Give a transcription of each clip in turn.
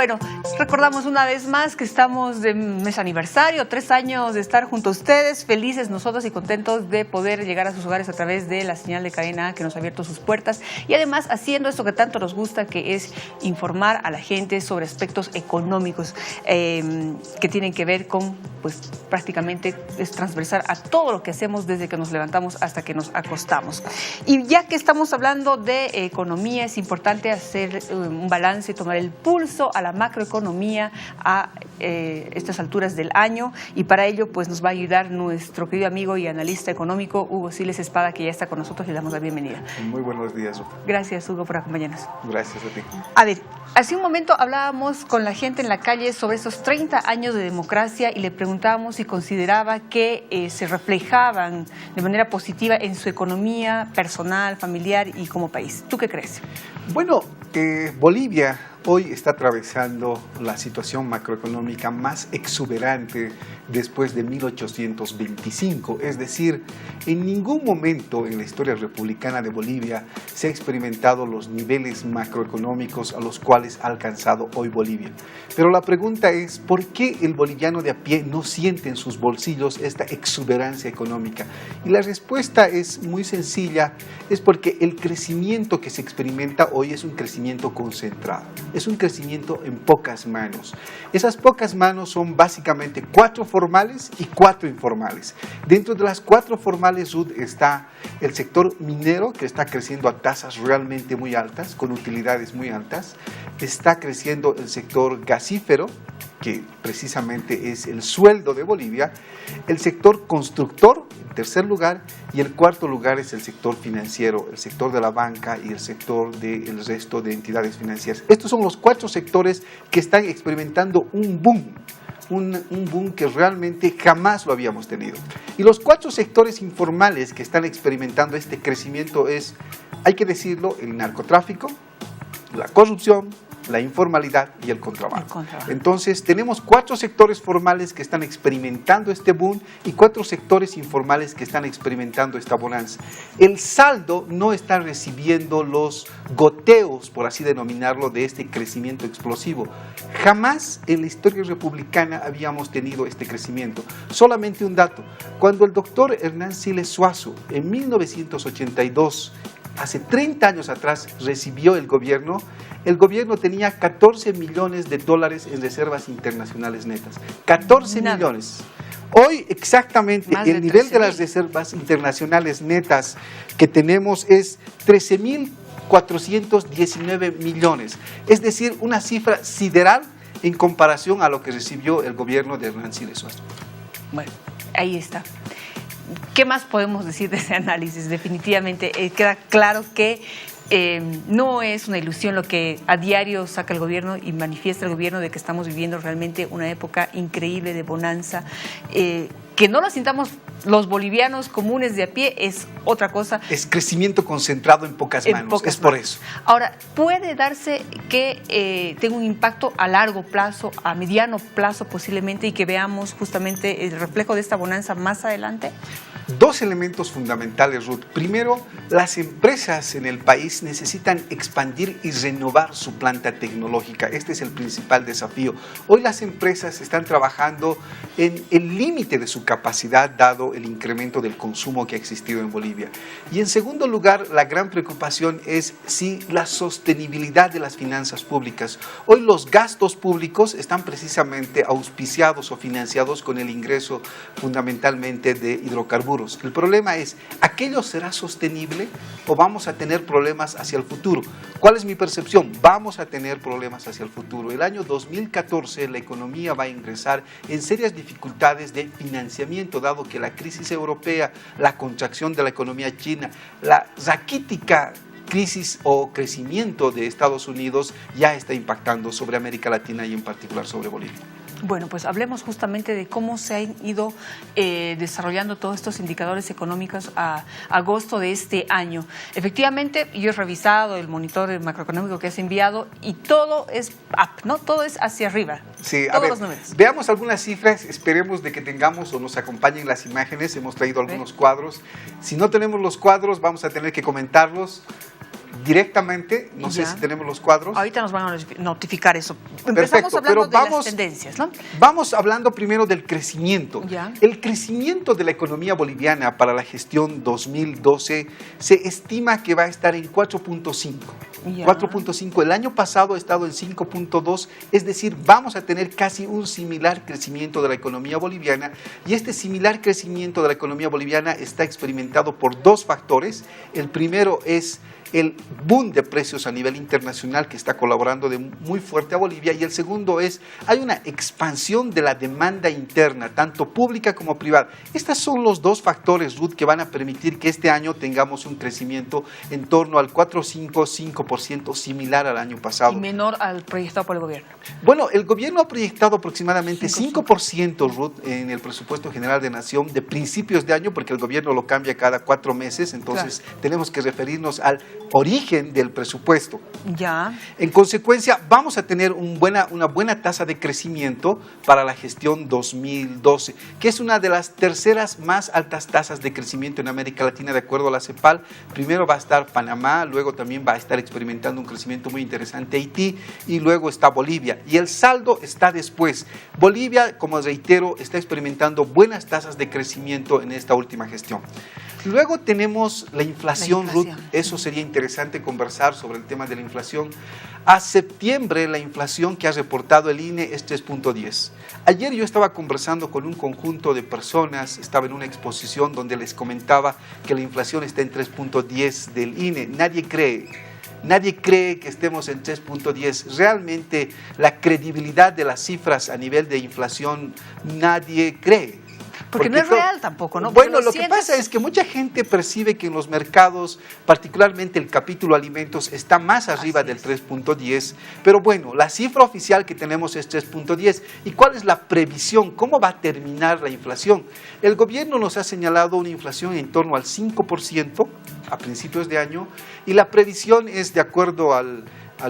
bueno, recordamos una vez más que estamos de mes aniversario, 3 años de estar junto a ustedes, felices nosotros y contentos de poder llegar a sus hogares a través de la señal de Cadena A que nos ha abierto sus puertas y además haciendo esto que tanto nos gusta, que es informar a la gente sobre aspectos económicos que tienen que ver con, pues prácticamente es transversal a todo lo que hacemos desde que nos levantamos hasta que nos acostamos. Y ya que estamos hablando de economía, es importante hacer un balance y tomar el pulso a la macroeconomía a estas alturas del año, y para ello pues nos va a ayudar nuestro querido amigo y analista económico Hugo Siles Espada, que ya está con nosotros y le damos la bienvenida. Muy buenos días, Ruth. Gracias, Hugo, por acompañarnos. Gracias a ti. A ver, hace un momento hablábamos con la gente en la calle sobre esos 30 años de democracia y le preguntábamos si consideraba que se reflejaban de manera positiva en su economía personal, familiar y como país. ¿Tú qué crees? Bueno, Bolivia hoy está atravesando la situación macroeconómica más exuberante después de 1825. Es decir, en ningún momento en la historia republicana de Bolivia se ha experimentado los niveles macroeconómicos a los cuales ha alcanzado hoy Bolivia. Pero la pregunta es, ¿por qué el boliviano de a pie no siente en sus bolsillos esta exuberancia económica? Y la respuesta es muy sencilla, es porque el crecimiento que se experimenta hoy es un crecimiento concentrado. Es un crecimiento en pocas manos. Esas pocas manos son básicamente 4 formales y 4 informales. Dentro de las 4 formales, Ruth, está el sector minero, que está creciendo a tasas realmente muy altas, con utilidades muy altas. Está creciendo el sector gasífero, que precisamente es el sueldo de Bolivia, el sector constructor, en tercer lugar, y el cuarto lugar es el sector financiero, el sector de la banca y el sector del resto de entidades financieras. Estos son los 4 sectores que están experimentando un boom. Un boom que realmente jamás lo habíamos tenido. Y los 4 sectores informales que están experimentando este crecimiento es, hay que decirlo, el narcotráfico, la corrupción, la informalidad y el contrabando. Entonces tenemos 4 sectores formales que están experimentando este boom y 4 sectores informales que están experimentando esta bonanza. El saldo no está recibiendo los goteos, por así denominarlo, de este crecimiento explosivo. Jamás en la historia republicana habíamos tenido este crecimiento. Solamente un dato: cuando el doctor Hernán Siles Suazo en 1982, hace 30 años atrás, recibió el gobierno tenía 14 millones de dólares en reservas internacionales netas. 14 millones. Hoy exactamente el nivel de las reservas internacionales netas que tenemos es 13.419 millones. Es decir, una cifra sideral en comparación a lo que recibió el gobierno de Hernán Siles Suazo. Bueno, ahí está. ¿Qué más podemos decir de ese análisis? Definitivamente queda claro que no es una ilusión lo que a diario saca el gobierno y manifiesta el gobierno de que estamos viviendo realmente una época increíble de bonanza. Que no lo sintamos los bolivianos comunes de a pie es otra cosa. Es crecimiento concentrado en pocas manos, es por eso. Ahora, ¿puede darse que tenga un impacto a largo plazo, a mediano plazo posiblemente, y que veamos justamente el reflejo de esta bonanza más adelante? 2 elementos fundamentales, Ruth. Primero, las empresas en el país necesitan expandir y renovar su planta tecnológica. Este es el principal desafío. Hoy las empresas están trabajando en el límite de su capacidad, dado el incremento del consumo que ha existido en Bolivia. Y en segundo lugar, la gran preocupación es si la sostenibilidad de las finanzas públicas. Hoy los gastos públicos están precisamente auspiciados o financiados con el ingreso fundamentalmente de hidrocarburos. El problema es, ¿aquello será sostenible o vamos a tener problemas hacia el futuro? ¿Cuál es mi percepción? Vamos a tener problemas hacia el futuro. El año 2014 la economía va a ingresar en serias dificultades de financiamiento, dado que la crisis europea, la contracción de la economía china, la raquítica crisis o crecimiento de Estados Unidos ya está impactando sobre América Latina y en particular sobre Bolivia. Bueno, pues hablemos justamente de cómo se han ido desarrollando todos estos indicadores económicos a agosto de este año. Efectivamente, yo he revisado el monitor macroeconómico que has enviado y todo es up, ¿no? Todo es hacia arriba. Sí, todos los números. Veamos algunas cifras, esperemos de que tengamos o nos acompañen las imágenes. Hemos traído algunos cuadros. Si no tenemos los cuadros, vamos a tener que comentarlos. directamente, no sé si tenemos los cuadros. Ahorita nos van a notificar eso. Empezamos Perfecto, hablando pero de las tendencias, ¿no? Vamos hablando primero del crecimiento. Ya. El crecimiento de la economía boliviana para la gestión 2012 se estima que va a estar en 4.5. 4.5. El año pasado ha estado en 5.2, es decir, vamos a tener casi un similar crecimiento de la economía boliviana, y este similar crecimiento de la economía boliviana está experimentado por dos factores. El primero es el boom de precios a nivel internacional que está colaborando muy fuerte a Bolivia, y el segundo es, hay una expansión de la demanda interna, tanto pública como privada. Estos son los dos factores, Ruth, que van a permitir que este año tengamos un crecimiento en torno al 4,5% similar al año pasado. Y menor al proyectado por el gobierno. Bueno, el gobierno ha proyectado aproximadamente 5%, Ruth, en el presupuesto general de Nación de principios de año, porque el gobierno lo cambia cada 4 meses, entonces tenemos que referirnos al origen del presupuesto. Ya. En consecuencia, vamos a tener una buena tasa de crecimiento para la gestión 2012, que es una de las terceras más altas tasas de crecimiento en América Latina, de acuerdo a la CEPAL. Primero va a estar Panamá, luego también va a estar experimentando un crecimiento muy interesante Haití, y luego está Bolivia. Y el saldo está después. Bolivia, como reitero, está experimentando buenas tasas de crecimiento en esta última gestión. Luego tenemos la inflación, Ruth. Eso sería interesante conversar sobre el tema de la inflación. A septiembre, la inflación que ha reportado el INE es 3.10. Ayer yo estaba conversando con un conjunto de personas, estaba en una exposición donde les comentaba que la inflación está en 3.10 del INE. Nadie cree que estemos en 3.10. Realmente la credibilidad de las cifras a nivel de inflación nadie cree. Porque no es real tampoco, ¿no? Bueno, lo que pasa es que mucha gente percibe que en los mercados, particularmente el capítulo alimentos, está más arriba del 3.10, pero bueno, la cifra oficial que tenemos es 3.10. ¿Y cuál es la previsión? ¿Cómo va a terminar la inflación? El gobierno nos ha señalado una inflación en torno al 5% a principios de año, y la previsión es, de acuerdo al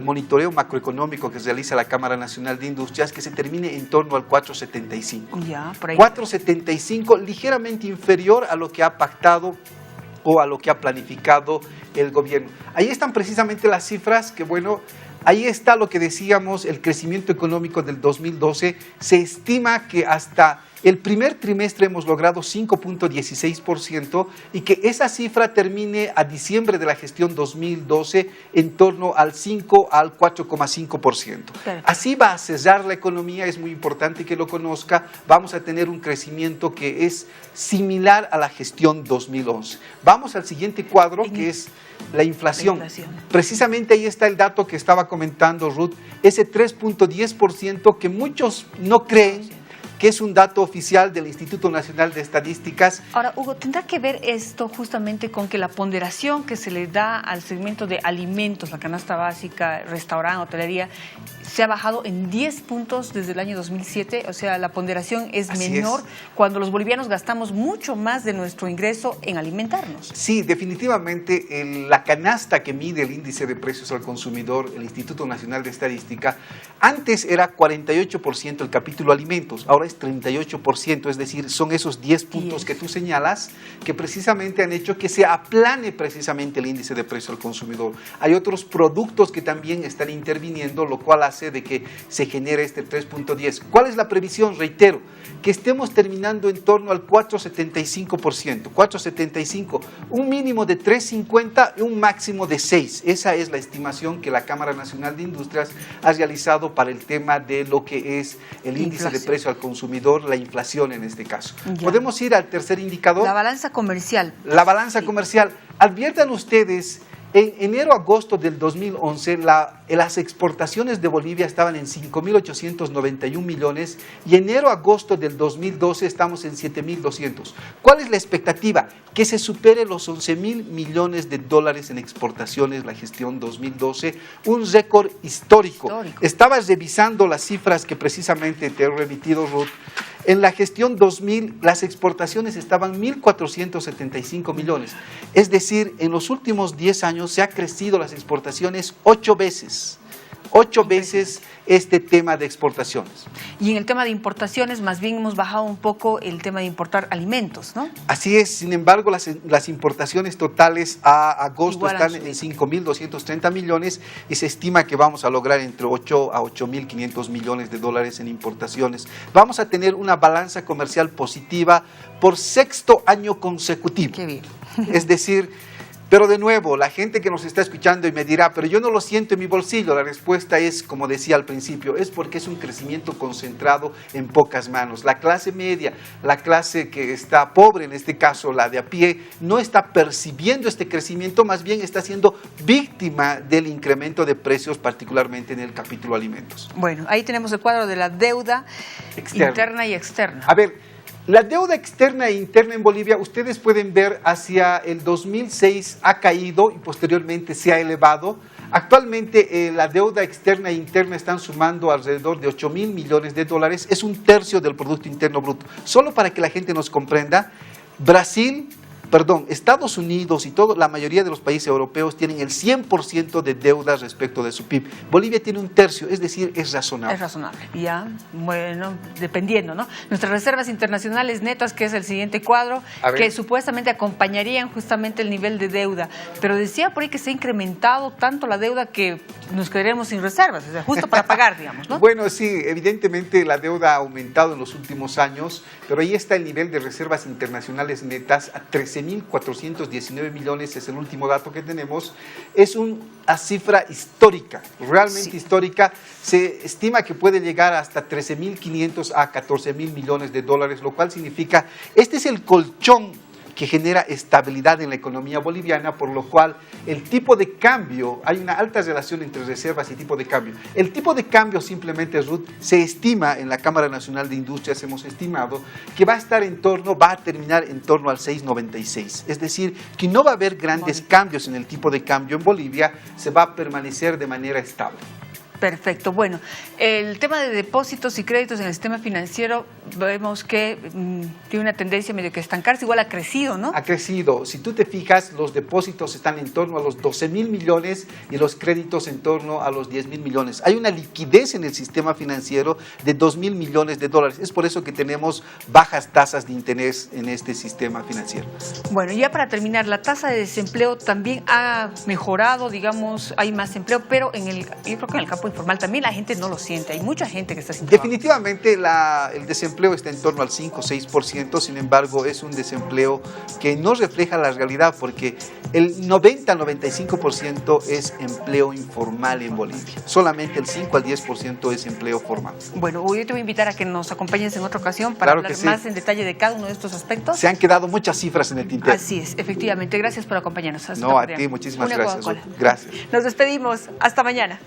monitoreo macroeconómico que realiza la Cámara Nacional de Industrias, que se termine en torno al 4.75. Ya, por ahí. 4.75, ligeramente inferior a lo que ha pactado o a lo que ha planificado el gobierno. Ahí están precisamente las cifras que, bueno, ahí está lo que decíamos, el crecimiento económico del 2012. Se estima que hasta el primer trimestre hemos logrado 5.16%, y que esa cifra termine a diciembre de la gestión 2012 en torno al 5 al 4,5%. Así va a cerrar la economía, es muy importante que lo conozca. Vamos a tener un crecimiento que es similar a la gestión 2011. Vamos al siguiente cuadro, que es la inflación. Precisamente ahí está el dato que estaba comentando Ruth, ese 3.10% que muchos no creen que es un dato oficial del Instituto Nacional de Estadísticas. Ahora, Hugo, ¿tendrá que ver esto justamente con que la ponderación que se le da al segmento de alimentos, la canasta básica, restaurante, hotelería, se ha bajado en 10 puntos desde el año 2007? O sea, la ponderación es menor cuando los bolivianos gastamos mucho más de nuestro ingreso en alimentarnos. Sí, definitivamente la canasta que mide el índice de precios al consumidor, el Instituto Nacional de Estadística, antes era 48% el capítulo alimentos, ahora es 38%, es decir, son esos 10 puntos que tú señalas que precisamente han hecho que se aplane precisamente el índice de precio al consumidor. Hay otros productos que también están interviniendo, lo cual hace de que se genere este 3.10. ¿Cuál es la previsión? Reitero, que estemos terminando en torno al 4.75%, 4.75, un mínimo de 3.50 y un máximo de 6. Esa es la estimación que la Cámara Nacional de Industrias ha realizado para el tema de lo que es el índice de precio al consumidor, la inflación en este caso. Podemos ir al tercer indicador. La balanza comercial. La balanza comercial. Adviertan ustedes, en enero-agosto del 2011, las exportaciones de Bolivia estaban en 5.891 millones, y enero-agosto del 2012 estamos en 7.200. ¿Cuál es la expectativa? Que se supere los 11.000 millones de dólares en exportaciones la gestión 2012, un récord histórico. Estaba revisando las cifras que precisamente te he remitido, Ruth. En la gestión 2000, las exportaciones estaban 1.475 millones. Es decir, en los últimos 10 años se ha crecido las exportaciones 8 veces. 8 veces este tema de exportaciones. Y en el tema de importaciones, más bien hemos bajado un poco el tema de importar alimentos, ¿no? Así es, sin embargo, las importaciones totales a agosto Igual están en 5.230 millones y se estima que vamos a lograr entre 8 a 8.500 millones de dólares en importaciones. Vamos a tener una balanza comercial positiva por 6º año consecutivo. Qué bien. Es decir, pero de nuevo, la gente que nos está escuchando y me dirá, pero yo no lo siento en mi bolsillo, la respuesta es, como decía al principio, es porque es un crecimiento concentrado en pocas manos. La clase media, la clase que está pobre, en este caso la de a pie, no está percibiendo este crecimiento, más bien está siendo víctima del incremento de precios, particularmente en el capítulo alimentos. Bueno, ahí tenemos el cuadro de la deuda interna y externa. A ver, la deuda externa e interna en Bolivia, ustedes pueden ver hacia el 2006 ha caído y posteriormente se ha elevado. Actualmente la deuda externa e interna están sumando alrededor de 8.000 millones de dólares, es 1/3 del Producto Interno Bruto. Solo para que la gente nos comprenda, Estados Unidos y la mayoría de los países europeos tienen el 100% de deuda respecto de su PIB. Bolivia tiene 1/3, es decir, es razonable. Es razonable, ya, bueno, dependiendo, ¿no? Nuestras reservas internacionales netas, que es el siguiente cuadro, que supuestamente acompañarían justamente el nivel de deuda, pero decía por ahí que se ha incrementado tanto la deuda que nos quedaremos sin reservas, o sea, justo para pagar, digamos, ¿no? Bueno, sí, evidentemente la deuda ha aumentado en los últimos años, pero ahí está el nivel de reservas internacionales netas a 13.419 millones, es el último dato que tenemos. Es una cifra histórica, realmente histórica. Se estima que puede llegar hasta 13.500 a 14.000 millones de dólares, lo cual significa, este es el colchón que genera estabilidad en la economía boliviana, por lo cual el tipo de cambio, hay una alta relación entre reservas y tipo de cambio. El tipo de cambio simplemente, Ruth, se estima en la Cámara Nacional de Industrias, hemos estimado que va a terminar en torno al 6.96. Es decir, que no va a haber grandes cambios en el tipo de cambio en Bolivia, se va a permanecer de manera estable. Perfecto. Bueno, el tema de depósitos y créditos en el sistema financiero vemos que tiene una tendencia medio que estancarse, igual ha crecido, ¿no? Ha crecido. Si tú te fijas, los depósitos están en torno a los 12.000 millones y los créditos en torno a los 10.000 millones. Hay una liquidez en el sistema financiero de 2.000 millones de dólares. Es por eso que tenemos bajas tasas de interés en este sistema financiero. Bueno, ya para terminar, la tasa de desempleo también ha mejorado, digamos, hay más empleo, pero yo creo que en el campo informal también la gente no lo siente, hay mucha gente que está sin trabajo. Definitivamente el desempleo está en torno al 5 o 6%, sin embargo es un desempleo que no refleja la realidad porque el 90-95% es empleo informal en Bolivia, solamente el 5 al 10% es empleo formal. Bueno, yo te voy a invitar a que nos acompañes en otra ocasión para hablar más en detalle de cada uno de estos aspectos. Se han quedado muchas cifras en el tintero. Así es, efectivamente, gracias por acompañarnos. No, a ti, muchísimas gracias. Gracias. Nos despedimos, hasta mañana.